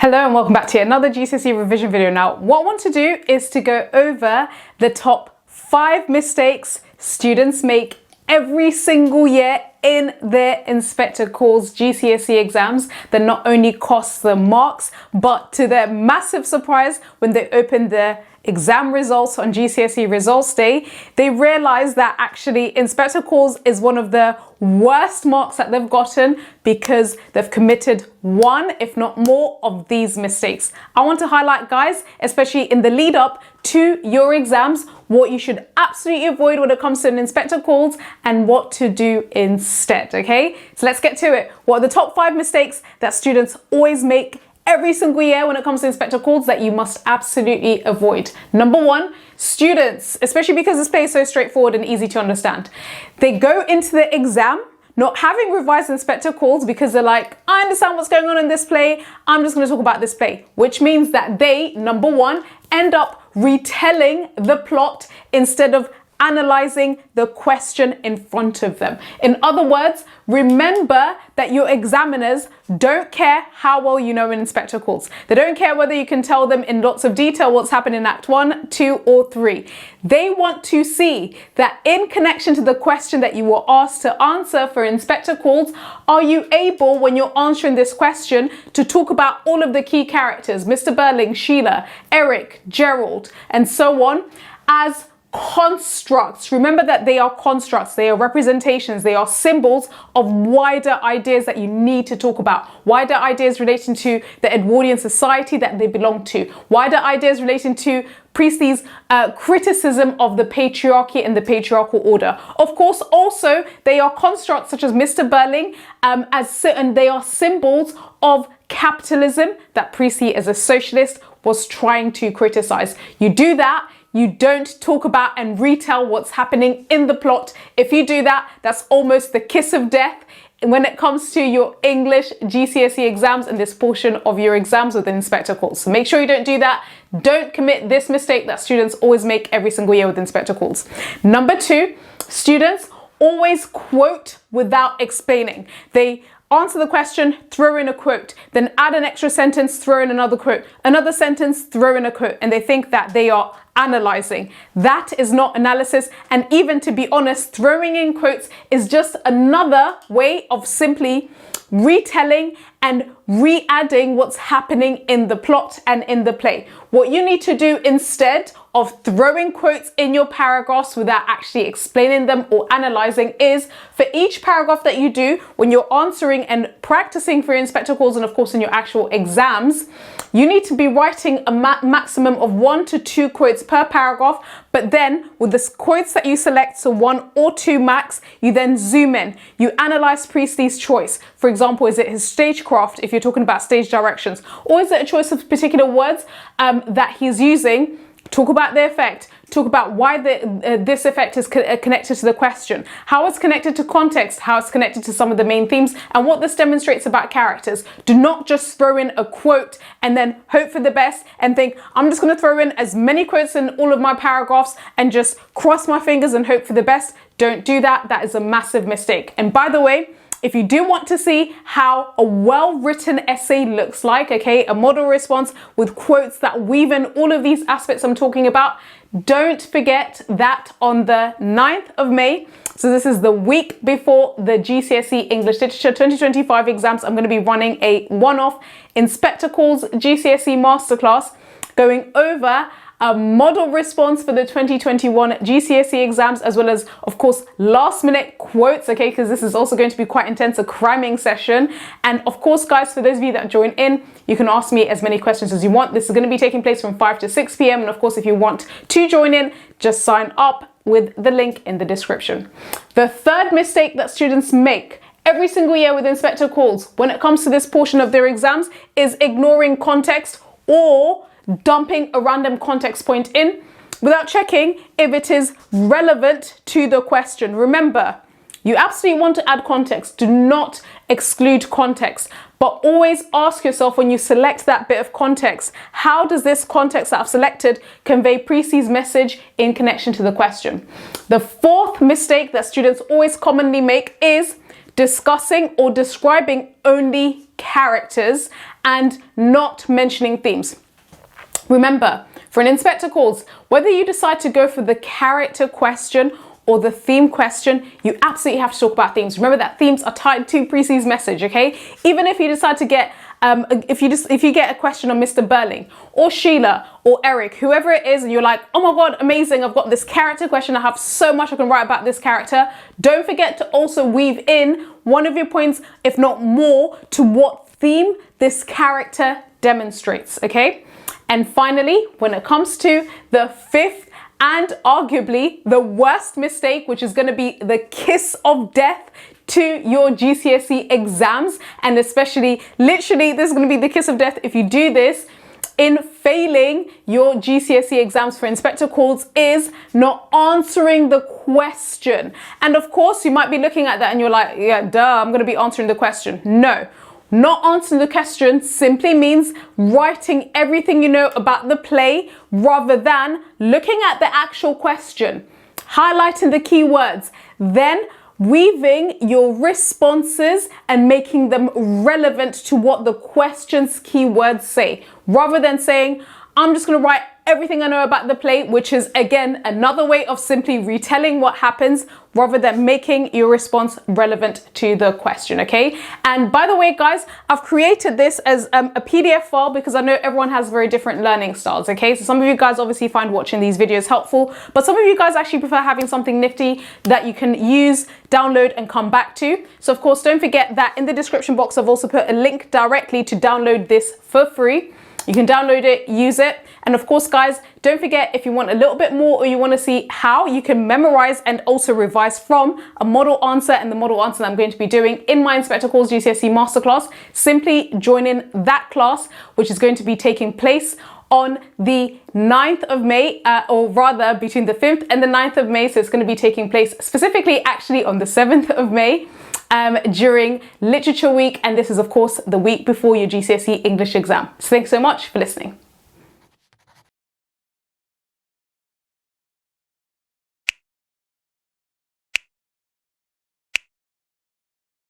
Hello and welcome back to another GCSE revision video. Now, what I want to do is to go over the top 5 mistakes students make every single year in their inspector calls GCSE exams that not only cost them marks, but to their massive surprise, when they open their exam results on GCSE results day, they realize that actually inspector calls is one of the worst marks that they've gotten because they've committed one, if not more, of these mistakes. I want to highlight, guys, especially in the lead up to your exams, what you should absolutely avoid when it comes to an inspector calls and what to do instead, okay? So let's get to it. What are the top 5 mistakes that students always make every single year when it comes to inspector calls that you must absolutely avoid? Number 1, students, especially because this play is so straightforward and easy to understand, they go into the exam not having revised inspector calls because they're like, I understand what's going on in this play, I'm just going to talk about this play, which means that they, number 1, end up retelling the plot instead of analyzing the question in front of them. In other words, remember that your examiners don't care how well you know in inspector calls. They don't care whether you can tell them in lots of detail what's happened in Act 1, 2, or 3. They want to see that in connection to the question that you were asked to answer for inspector calls, are you able, when you're answering this question, to talk about all of the key characters, Mr. Burling, Sheila, Eric, Gerald, and so on, as constructs. Remember that they are constructs, they are representations, they are symbols of wider ideas that you need to talk about. Wider ideas relating to the Edwardian society that they belong to. Wider ideas relating to Priestley's criticism of the patriarchy and the patriarchal order. Of course, also, they are constructs such as Mr. Burling, and they are symbols of capitalism that Priestley, as a socialist, was trying to criticize. You do that, you don't talk about and retell what's happening in the plot. If you do that, that's almost the kiss of death when it comes to your English GCSE exams and this portion of your exams with inspector calls. So make sure you don't do that. Don't commit this mistake that students always make every single year with inspector calls. Number 2, students always quote without explaining. They answer the question, throw in a quote, then add an extra sentence, throw in another quote, another sentence, throw in a quote, and they think that they are analyzing. That is not analysis, and even to be honest, throwing in quotes is just another way of simply retelling and re-adding what's happening in the plot and in the play. What you need to do instead of throwing quotes in your paragraphs without actually explaining them or analyzing is, for each paragraph that you do when you're answering and practicing for your inspector calls and of course in your actual exams, you need to be writing a maximum of 1 to 2 quotes per paragraph, but then with the quotes that you select, so 1 or 2 max, you then zoom in. You analyze Priestley's choice. For example, is it his stagecraft if you're talking about stage directions? Or is it a choice of particular words that he's using? Talk about the effect. Talk about why this effect is connected to the question, how it's connected to context, how it's connected to some of the main themes, and what this demonstrates about characters. Do not just throw in a quote and then hope for the best and think, I'm just going to throw in as many quotes in all of my paragraphs and just cross my fingers and hope for the best. Don't do that. That is a massive mistake. And by the way, if you do want to see how a well-written essay looks like, okay, a model response with quotes that weave in all of these aspects I'm talking about, don't forget that on the 9th of May, so this is the week before the GCSE English Literature 2025 exams, I'm going to be running a one-off Inspector Calls GCSE Masterclass going over a model response for the 2021 GCSE exams, as well as, of course, last minute quotes, okay, because this is also going to be quite intense, a cramming session. And of course, guys, for those of you that join in, you can ask me as many questions as you want. This is going to be taking place from 5 to 6 p.m. And of course, if you want to join in, just sign up with the link in the description. The third mistake that students make every single year with inspector calls when it comes to this portion of their exams is ignoring context or dumping a random context point in without checking if it is relevant to the question. Remember, you absolutely want to add context. Do not exclude context, but always ask yourself when you select that bit of context, how does this context that I've selected convey Priestley's message in connection to the question? The fourth mistake that students always commonly make is discussing or describing only characters and not mentioning themes. Remember, for an inspector calls, whether you decide to go for the character question or the theme question, you absolutely have to talk about themes. Remember that themes are tied to Precy's message, okay? Even if you decide to get, if you get a question on Mr. Burling or Sheila or Eric, whoever it is, and you're like, oh my God, amazing, I've got this character question, I have so much I can write about this character. Don't forget to also weave in one of your points, if not more, to what theme this character demonstrates, okay? And finally, when it comes to the fifth and arguably the worst mistake, which is going to be the kiss of death to your GCSE exams, and especially, literally, this is going to be the kiss of death if you do this in failing your GCSE exams for inspector calls, is not answering the question. And of course, you might be looking at that and you're like, yeah, duh, I'm going to be answering the question. No. Not answering the question simply means writing everything you know about the play rather than looking at the actual question, highlighting the key words, then weaving your responses and making them relevant to what the question's keywords say, rather than saying, I'm just going to write everything I know about the play, which is again another way of simply retelling what happens rather than making your response relevant to the question, okay? And by the way, guys, I've created this as a PDF file because I know everyone has very different learning styles, okay? So some of you guys obviously find watching these videos helpful, but some of you guys actually prefer having something nifty that you can use, download, and come back to. So of course, don't forget that in the description box, I've also put a link directly to download this for free. You can download it, use it. And of course, guys, don't forget, if you want a little bit more or you want to see how you can memorize and also revise from a model answer and the model answer that I'm going to be doing in my Inspector Calls GCSE Masterclass, simply join in that class, which is going to be taking place on the 9th of May, or rather between the 5th and the 9th of May. So it's going to be taking place specifically actually on the 7th of May. During Literature Week, and this is of course the week before your GCSE English exam. So thanks so much for listening.